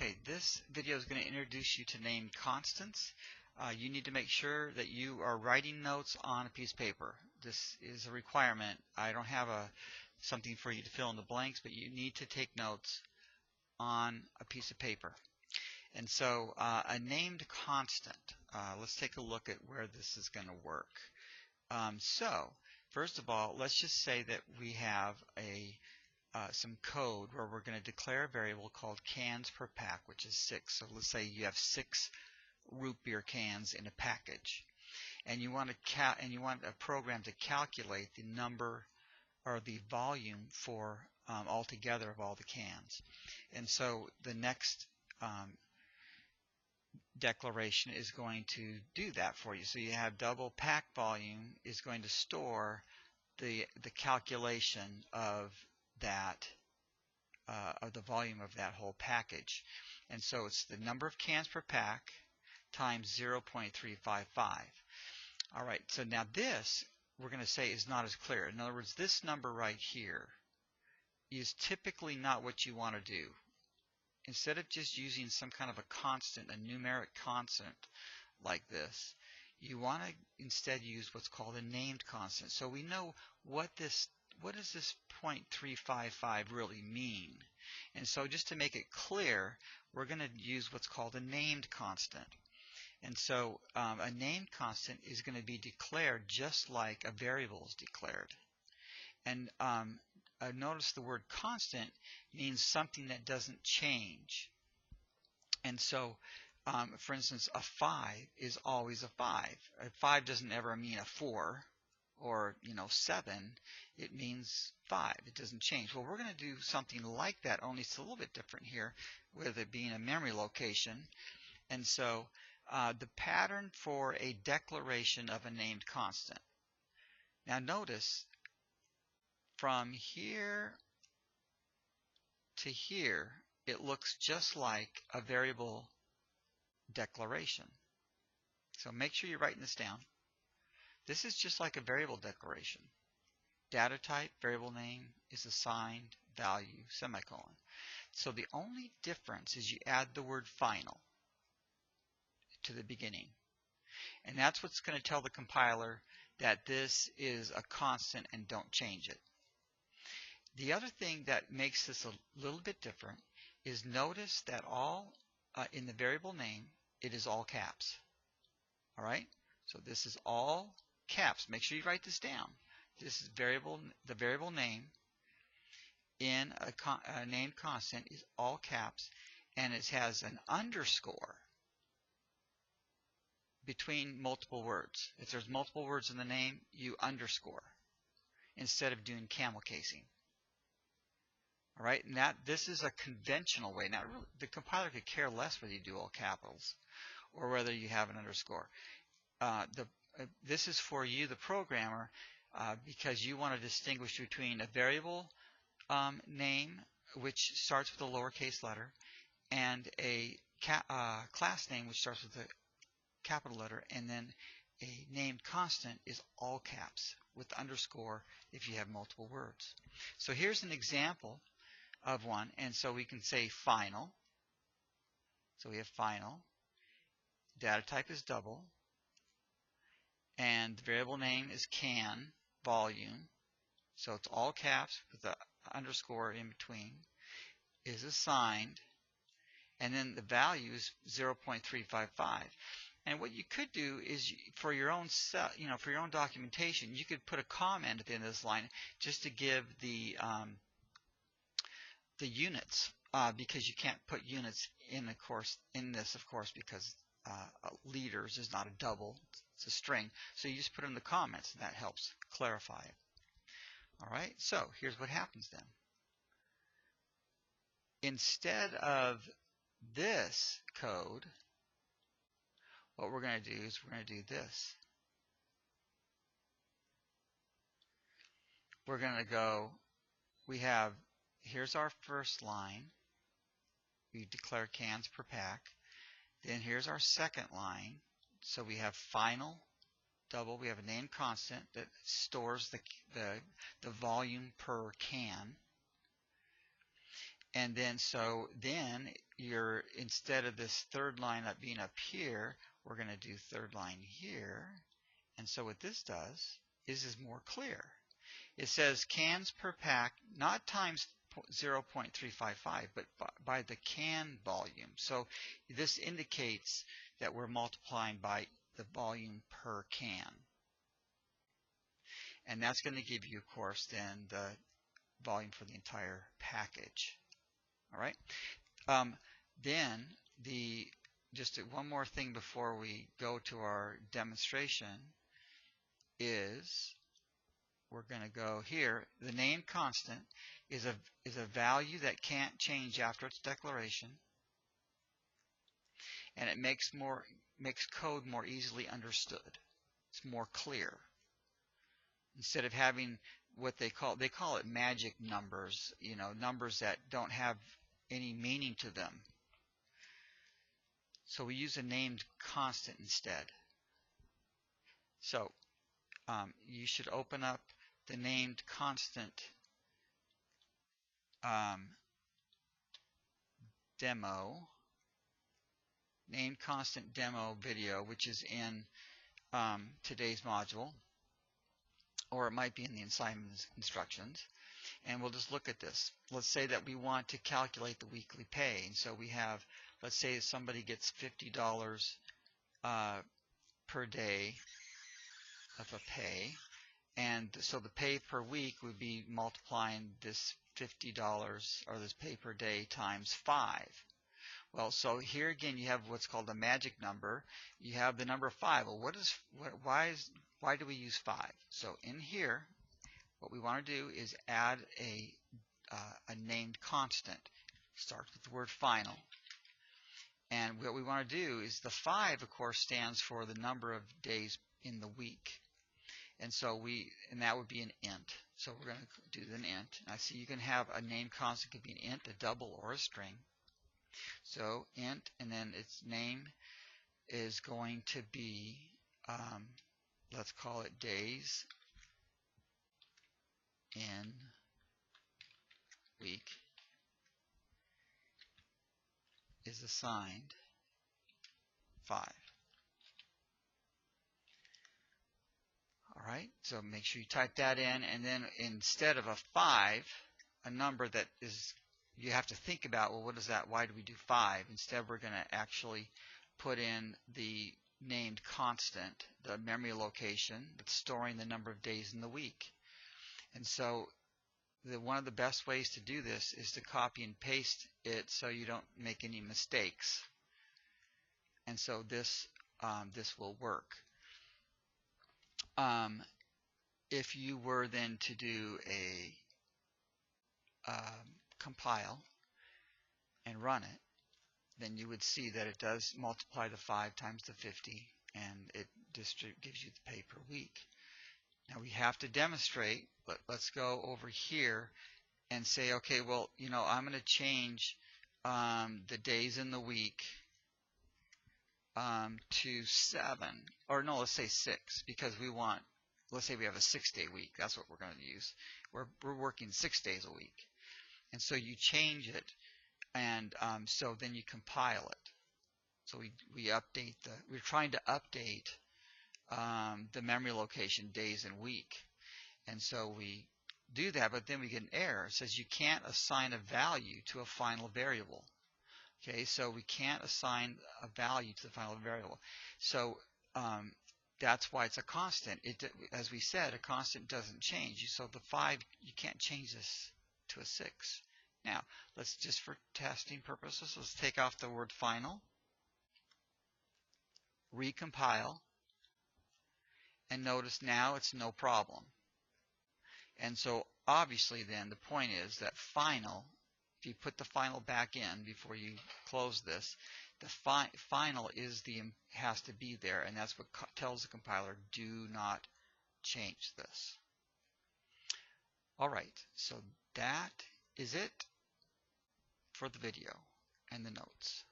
Okay, this video is going to introduce you to named constants. You need to make sure that you are writing notes on a piece of paper. This is a requirement. I don't have something for you to fill in the blanks, but you need to take notes on a piece of paper. And so a named constant, let's take a look at where this is going to work. So first of all, let's just say that we have some code where we're going to declare a variable called cans per pack, which is 6. So let's say you have 6 root beer cans in a package, and you want a program to calculate the number or the volume for altogether of all the cans. And so the next declaration is going to do that for you. So you have double pack volume is going to store the calculation of that of the volume of that whole package. And so it's the number of cans per pack times 0.355. All right, so now this we're going to say is not as clear. In other words, this number right here is typically not what you want to do. Instead of just using some kind of a constant, a numeric constant like this, you want to instead use what's called a named constant. So we know what does this 0.355 really mean? And so just to make it clear, we're going to use what's called a named constant. And so a named constant is going to be declared just like a variable is declared. And notice the word constant means something that doesn't change. And so for instance, a 5 is always a 5. A 5 doesn't ever mean a 4 or 7. It means 5. It doesn't change. Well, we're going to do something like that, only it's a little bit different here with it being a memory location. And so the pattern for a declaration of a named constant. Now notice from here to here it looks just like a variable declaration. So make sure you're writing this down. This is just like a variable declaration. Data type, variable name is assigned value, semicolon. So the only difference is you add the word final to the beginning. And that's what's going to tell the compiler that this is a constant and don't change it. The other thing that makes this a little bit different is notice that all in the variable name, it is all caps. All right? So this is all caps. Make sure you write this down. This is the variable name in a named constant is all caps, and it has an underscore between multiple words. If there's multiple words in the name, you underscore instead of doing camel casing. All right, and this is a conventional way. Now, really, the compiler could care less whether you do all capitals or whether you have an underscore. This is for you, the programmer, because you want to distinguish between a variable name, which starts with a lowercase letter, and a class name, which starts with a capital letter, and then a named constant is all caps with underscore if you have multiple words. So here's an example of one, and so we can say final. So we have final. Data type is double, and the variable name is can volume. So it's all caps with the underscore in between. Is assigned, and then the value is 0.355. And what you could do is, for your own for your own documentation, you could put a comment at the end of this line just to give the units, because you can't put units in this, of course, because liters is not a double, it's a string. So you just put it in the comments, and that helps clarify it. All right, so here's what happens then. Instead of this code, what we're going to do is we're going to do this. We're going to go, here's our first line. We declare cans per pack. Then here's our second line. So we have final, double. We have a named constant that stores the volume per can. And then you're, instead of this third line up being up here, we're going to do third line here. And so what this does is more clear. It says cans per pack, not times 0.355, but by the can volume. So this indicates that we're multiplying by the volume per can. And that's going to give you, of course, then the volume for the entire package. All right. Then just one more thing before we go to our demonstration is we're going to go here. The named constant is a value that can't change after its declaration, and it makes code more easily understood. It's more clear. Instead of having what they call it magic numbers, numbers that don't have any meaning to them. So we use a named constant instead. So you should open up the named constant named constant demo video, which is in today's module, or it might be in the assignment instructions. And we'll just look at this. Let's say that we want to calculate the weekly pay. And so we have, let's say somebody gets $50 per day of a pay. And so the pay per week would be multiplying this $50 or this pay per day times 5. Well, so here again you have what's called a magic number. You have the number 5. Well, why do we use 5? So in here, what we want to do is add a named constant. Starts with the word final. And what we want to do is the 5, of course, stands for the number of days in the week. And so that would be an int. So we're going to do an int. I see you can have a named constant, could be an int, a double, or a string. So int, and then its name is going to be, let's call it days in week, is assigned 5. All right, so make sure you type that in, and then instead of a 5, a number that is, you have to think about, well, what is that? Why do we do 5? Instead, we're going to actually put in the named constant, the memory location that's storing the number of days in the week. And so one of the best ways to do this is to copy and paste it so you don't make any mistakes. And so this will work. If you were then to do a compile and run it, then you would see that it does multiply the 5 times the 50, and it gives you the pay per week. Now we have to demonstrate, but let's go over here and say, okay, well, I'm going to change the days in the week to 7, or no, let's say 6, because let's say we have a 6-day week. That's what we're going to use. We're working 6 days a week. And so you change it, and so then you compile it. So we're trying to update the memory location days and week. And so we do that, but then we get an error. It says you can't assign a value to a final variable. Okay, so we can't assign a value to the final variable. So that's why it's a constant. As we said, a constant doesn't change. So the 5, you can't change this to a 6. Now, let's just for testing purposes, let's take off the word final, recompile, and notice now it's no problem. And so obviously then the point is that final, if you put the final back in before you close this, the final has to be there, and that's what tells the compiler, do not change this. All right, so that is it for the video and the notes.